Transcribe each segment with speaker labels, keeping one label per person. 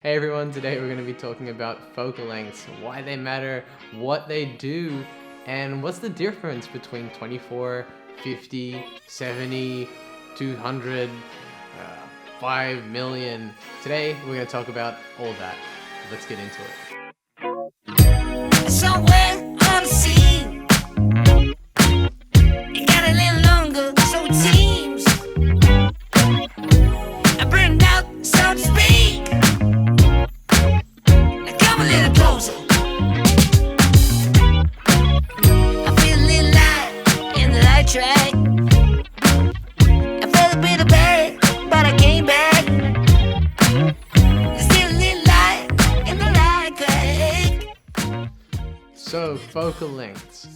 Speaker 1: Hey everyone, today we're going to be talking about focal lengths, why they matter, what they do, and what's the difference between 24, 50, 70, 200, 5 million. Today we're going to talk about all that. Let's get into it.
Speaker 2: Somewhere on the scene, it got a little longer, so it seems. I burned out, so to speak. Now come a little closer. I feel a little light in the light track. I felt a bit of bad, but I came back. There's still a little light in the light track.
Speaker 1: So, focal lengths.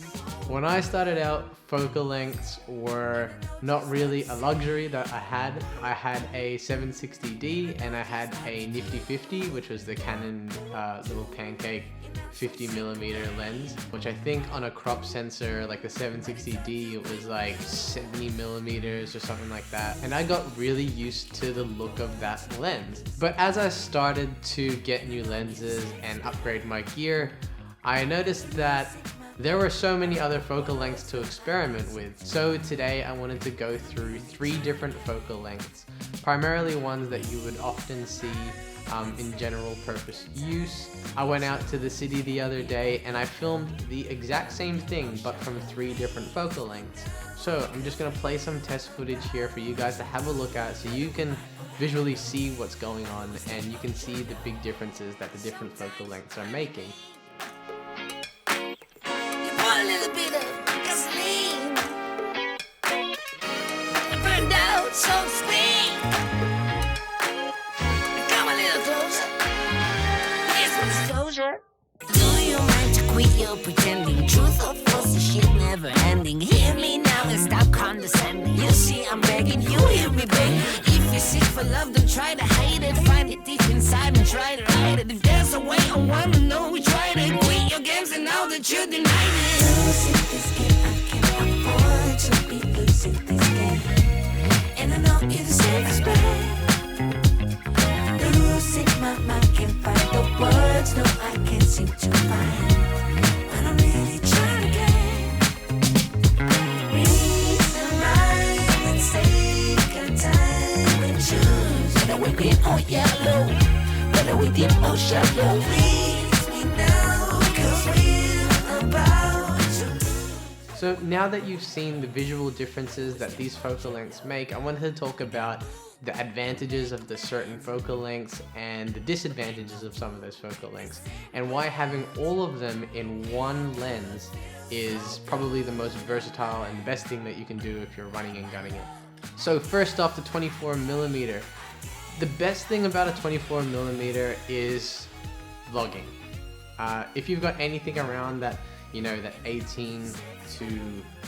Speaker 1: When I started out, focal lengths were not really a luxury that I had. I had a 760D and I had a nifty 50, which was the Canon little pancake 50mm lens, which I think on a crop sensor like the 760D it was like 70mm or something like that. And I got really used to the look of that lens. But as I started to get new lenses and upgrade my gear, I noticed that there were so many other focal lengths to experiment with. So today I wanted to go through 3 different focal lengths, primarily ones that you would often see in general purpose use. I went out to the city the other day and I filmed the exact same thing but from 3 different focal lengths. So I'm just gonna play some test footage here for you guys to have a look at so you can visually see what's going on and you can see the big differences that the different focal lengths are making.
Speaker 2: A little bit of gasoline. I burned out, so to speak. Come a little closer. Here's some disclosure. Do you mind to quit your pretending? Truth or false, the shit never ending. Hear me now and stop condescending. You see, I'm begging, you hear me begging. If you're sick for love, don't try to hide it. Find it deep inside and try to hide it. If there's a way, I wanna know we tried it. Quit your games and now that you denied it. Losing this game, I can't afford to be losing this game. And I know you deserve respect. Losing my mind, can't find the words, no, I can't seem to find. But I'm really trying again. Reason right and take our time and choose. Whether we green or yellow, whether we deep or shallow. Please me now, 'cause we're about to.
Speaker 1: So now that you've seen the visual differences that these focal lengths make, I wanted to talk about the advantages of the certain focal lengths and the disadvantages of some of those focal lengths, and why having all of them in one lens is probably the most versatile and best thing that you can do if you're running and gunning it. So first off, the 24mm. The best thing about a 24mm is vlogging. If you've got anything around that, you know, that 18 to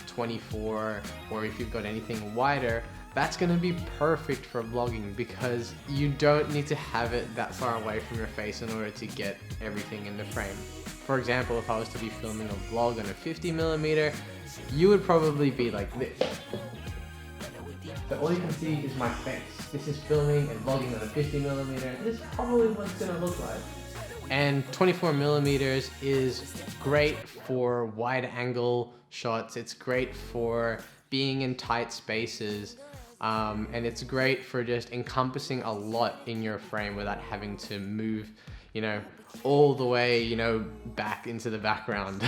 Speaker 1: 24, or if you've got anything wider, that's gonna be perfect for vlogging because you don't need to have it that far away from your face in order to get everything in the frame. For example, if I was to be filming a vlog on a 50mm, you would probably be like this. So all you can see is my face. This is filming and vlogging on a 50mm. This is probably what it's gonna look like. And 24mm is great for wide angle shots. It's great for being in tight spaces. And it's great for just encompassing a lot in your frame without having to move, you know, all the way, you know, back into the background.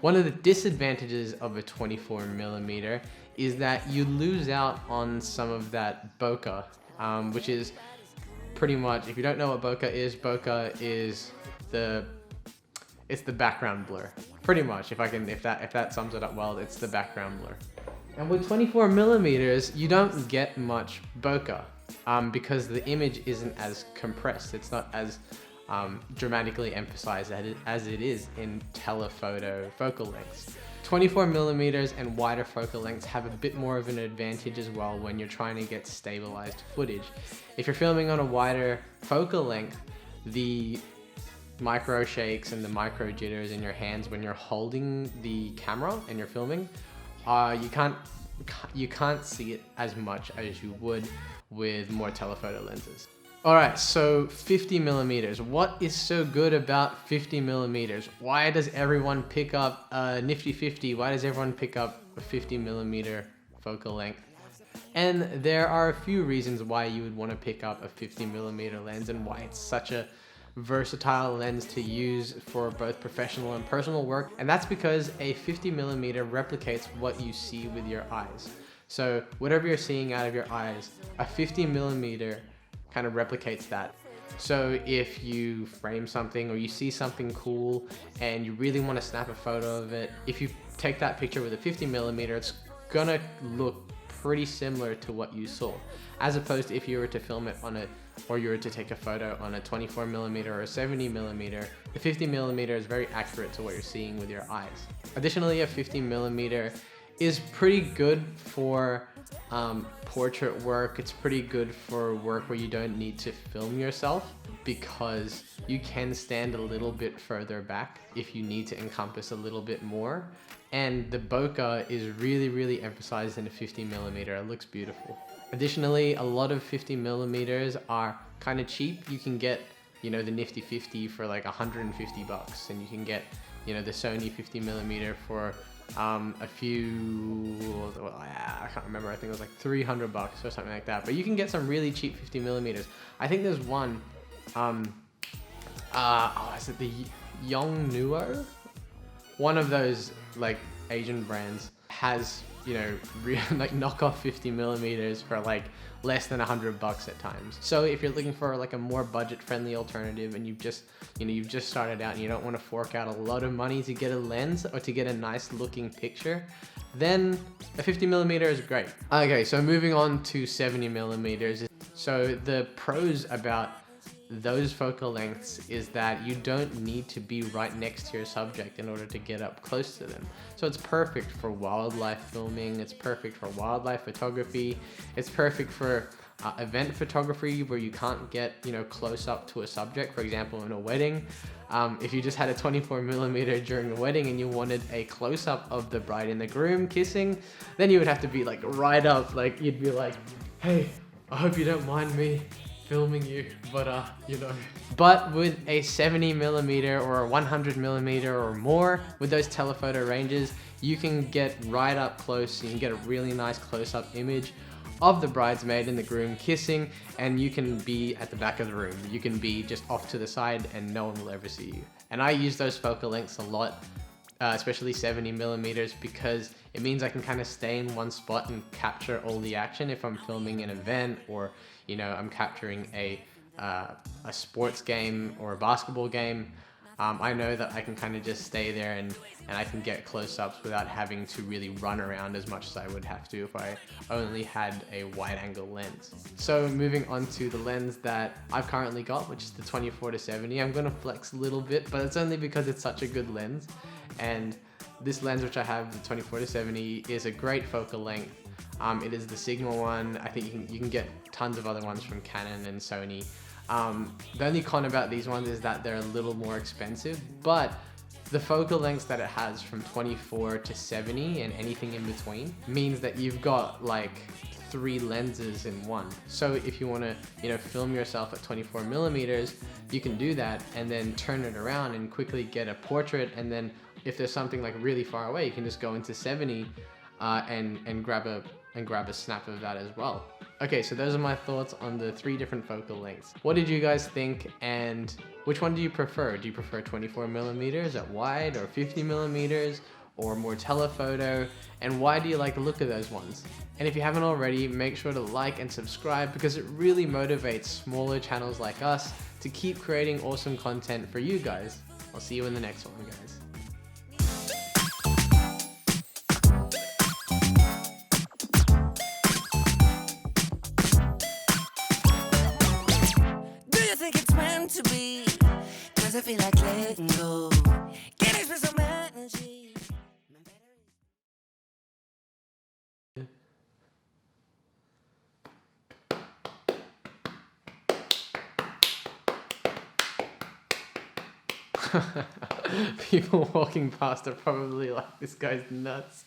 Speaker 1: One of the disadvantages of a 24mm is that you lose out on some of that bokeh, which is pretty much, if you don't know what bokeh is it's the background blur. Pretty much, if that sums it up well, it's the background blur. And with 24mm, you don't get much bokeh because the image isn't as compressed. It's not as dramatically emphasized as it is in telephoto focal lengths. 24mm and wider focal lengths have a bit more of an advantage as well when you're trying to get stabilized footage. If you're filming on a wider focal length, the micro shakes and the micro jitters in your hands when you're holding the camera and you're filming, you can't see it as much as you would with more telephoto lenses. All right, so 50 millimeters. What is so good about 50 millimeters? Why does everyone pick up a nifty 50? Why does everyone pick up a 50 millimeter focal length? And there are a few reasons why you would want to pick up a 50 millimeter lens and why it's such a versatile lens to use for both professional and personal work. And that's because a 50 millimeter replicates what you see with your eyes. So whatever you're seeing out of your eyes, a 50 millimeter kind of replicates that. So if you frame something or you see something cool and you really want to snap a photo of it, if you take that picture with a 50 millimeter, it's gonna look pretty similar to what you saw, as opposed to if you were to film it or you were to take a photo on a 24 millimeter or a 70 millimeter, the 50 millimeter is very accurate to what you're seeing with your eyes. Additionally, a 50 millimeter is pretty good for portrait work. It's pretty good for work where you don't need to film yourself because you can stand a little bit further back if you need to encompass a little bit more. And the bokeh is really emphasized in a 50 millimeter. It looks beautiful. Additionally, a lot of 50 millimeters are kind of cheap. You can get, the nifty 50 for like $150, and you can get, the Sony 50 millimeter for a few, I can't remember, I think it was like $300 or something like that, but you can get some really cheap 50 millimeters. I think there's one, is it the Yongnuo? One of those like Asian brands has, like knockoff 50 millimeters for like less than $100 at times. So if you're looking for like a more budget friendly alternative and you've just started out and you don't want to fork out a lot of money to get a lens or to get a nice looking picture, then a 50 millimeter is great. Okay, so moving on to 70 millimeters. So the pros about those focal lengths is that you don't need to be right next to your subject in order to get up close to them. So it's perfect for wildlife filming, it's perfect for wildlife photography, it's perfect for event photography where you can't get close up to a subject. For example, in a wedding, if you just had a 24 millimeter during a wedding and you wanted a close-up of the bride and the groom kissing, then you would have to be like right up, like you'd be like, hey, I hope you don't mind me filming you, but But with a 70 millimeter or a 100 millimeter or more, with those telephoto ranges, you can get right up close. You can get a really nice close-up image of the bridesmaid and the groom kissing, and you can be at the back of the room. You can be just off to the side and no one will ever see you. And I use those focal lengths a lot, especially 70 millimeters, because it means I can kind of stay in one spot and capture all the action if I'm filming an event or I'm capturing a sports game or a basketball game. I know that I can kind of just stay there and I can get close-ups without having to really run around as much as I would have to if I only had a wide-angle lens. So moving on to the lens that I've currently got, which is the 24-70. I'm going to flex a little bit, but it's only because it's such a good lens. And this lens which I have, the 24-70, is a great focal length. It is the Sigma one. I think you can get tons of other ones from Canon and Sony. The only con about these ones is that they're a little more expensive, but the focal lengths that it has from 24 to 70 and anything in between means that you've got like 3 lenses in one. So if you want to film yourself at 24 millimeters, you can do that and then turn it around and quickly get a portrait, and then if there's something like really far away, you can just go into 70 and grab a snap of that as well. Okay, so those are my thoughts on the 3 different focal lengths. What did you guys think, and which one do you prefer? Do you prefer 24 millimeters at wide, or 50 millimeters, or more telephoto? And why do you like the look of those ones? And if you haven't already, make sure to like and subscribe, because it really motivates smaller channels like us to keep creating awesome content for you guys. I'll see you in the next one, guys.
Speaker 2: To be, 'cause I feel like letting go. Can I spend some energy?
Speaker 1: People walking past are probably like, this guy's nuts.